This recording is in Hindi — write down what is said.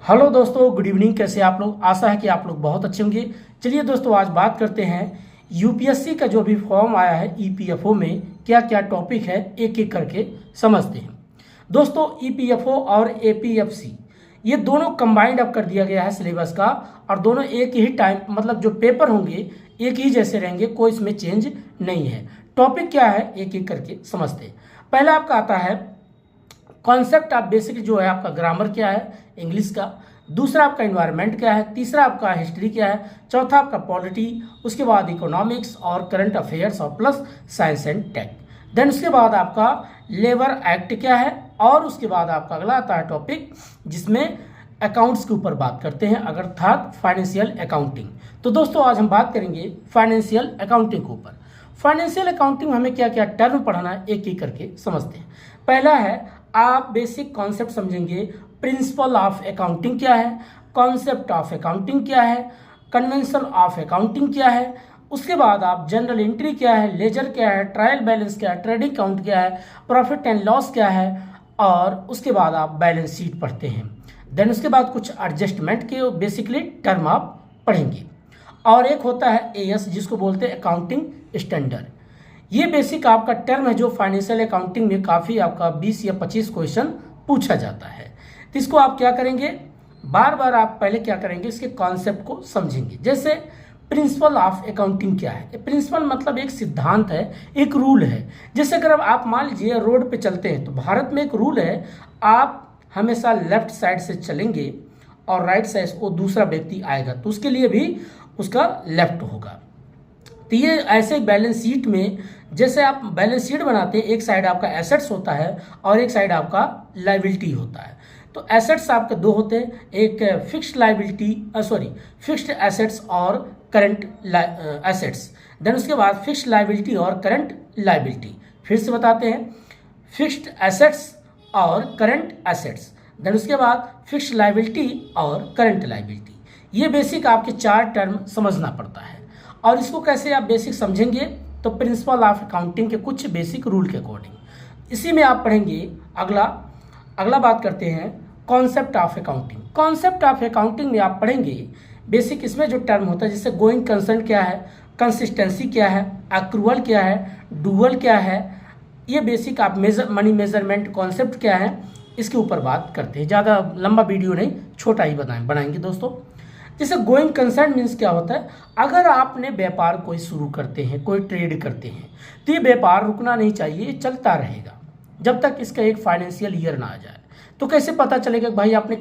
हेलो दोस्तों, गुड इवनिंग। कैसे आप लोग? आशा है कि आप लोग बहुत अच्छे होंगे। चलिए दोस्तों, आज बात करते हैं यूपीएससी का जो भी फॉर्म आया है ईपीएफओ में क्या क्या टॉपिक है, एक एक करके समझते हैं। दोस्तों, ईपीएफओ और एपीएफसी ये दोनों कंबाइंड अब कर दिया गया है सिलेबस का, और दोनों एक ही टाइम मतलब जो पेपर होंगे एक ही जैसे रहेंगे, कोई इसमें चेंज नहीं है। टॉपिक क्या है एक एक करके समझते हैं। पहला आपका आता है कॉन्सेप्ट ऑफ बेसिक, जो है आपका ग्रामर क्या है इंग्लिश का। दूसरा आपका इन्वायरमेंट क्या है। तीसरा आपका हिस्ट्री क्या है। चौथा आपका पॉलिटी। उसके बाद इकोनॉमिक्स और करंट अफेयर्स और plus science and tech. Then उसके बाद आपका लेबर एक्ट क्या है। और उसके बाद आपका अगला आता है टॉपिक जिसमें अकाउंट्स के ऊपर बात करते हैं, अर्थात फाइनेंशियल अकाउंटिंग। तो दोस्तों, आज हम बात करेंगे फाइनेंशियल अकाउंटिंग के ऊपर। फाइनेंशियल अकाउंटिंग में हमें क्या क्या टर्म पढ़ना है एक एक करके समझते हैं। पहला है, आप बेसिक कॉन्सेप्ट समझेंगे। प्रिंसिपल ऑफ अकाउंटिंग क्या है, कॉन्सेप्ट ऑफ अकाउंटिंग क्या है, कन्वेंशन ऑफ अकाउंटिंग क्या है। उसके बाद आप जनरल एंट्री क्या है, लेजर क्या है, ट्रायल बैलेंस क्या है, ट्रेडिंग अकाउंट क्या है, प्रॉफिट एंड लॉस क्या है, और उसके बाद आप बैलेंस शीट पढ़ते हैं। देन उसके बाद कुछ एडजस्टमेंट के बेसिकली टर्म आप पढ़ेंगे। और एक होता है एएस, जिसको बोलते हैं अकाउंटिंग स्टैंडर्ड। ये बेसिक आपका टर्म है जो फाइनेंशियल अकाउंटिंग में काफ़ी आपका 20 या 25 क्वेश्चन पूछा जाता है। तो इसको आप क्या करेंगे, बार बार आप पहले क्या करेंगे, इसके कॉन्सेप्ट को समझेंगे। जैसे प्रिंसिपल ऑफ अकाउंटिंग क्या है। प्रिंसिपल मतलब एक सिद्धांत है, एक रूल है। जैसे अगर आप मान लीजिए रोड पे चलते हैं तो भारत में एक रूल है, आप हमेशा लेफ्ट साइड से चलेंगे और राइट साइड से वो दूसरा व्यक्ति आएगा तो उसके लिए भी उसका लेफ्ट होगा। तो ये ऐसे बैलेंस शीट में जैसे आप बैलेंस शीट बनाते हैं, एक साइड आपका एसेट्स होता है और एक साइड आपका लाइबिलिटी होता है। तो एसेट्स आपके दो होते हैं, एक फिक्स्ड लाइबिलिटी फिक्स्ड एसेट्स और करंट एसेट्स। देन उसके बाद फिक्स्ड लाइबिलिटी और करंट लाइबिलिटी। फिर से बताते हैं, फिक्स्ड एसेट्स और करंट एसेट्स। देन उसके बाद फिक्स्ड लाइबिलिटी और करंट लाइबिलिटी। ये बेसिक आपके चार टर्म समझना पड़ता है। और इसको कैसे आप बेसिक समझेंगे, तो प्रिंसिपल ऑफ अकाउंटिंग के कुछ बेसिक रूल के अकॉर्डिंग इसी में आप पढ़ेंगे। अगला बात करते हैं concept of accounting. Concept of accounting में आप पढ़ेंगे बेसिक इसमें जो टर्म होता है, जैसे गोइंग कंसर्न क्या है, कंसिस्टेंसी क्या है, एक्रूअल क्या है, डुअल क्या है। ये बेसिक आप मनी मेजरमेंट कॉन्सेप्ट क्या है, इसके ऊपर बात करते हैं। ज़्यादा लंबा वीडियो नहीं, छोटा ही बनाएंगे दोस्तों। जैसे गोइंग कंसर्न मीन्स क्या होता है, अगर आपने व्यापार कोई शुरू करते हैं, कोई ट्रेड करते हैं, तो ये व्यापार रुकना नहीं चाहिए, ये चलता रहेगा जब तक इसका एक फाइनेंशियल ईयर ना आ जाए। तो कैसे पता चलेगा कि भाई आपने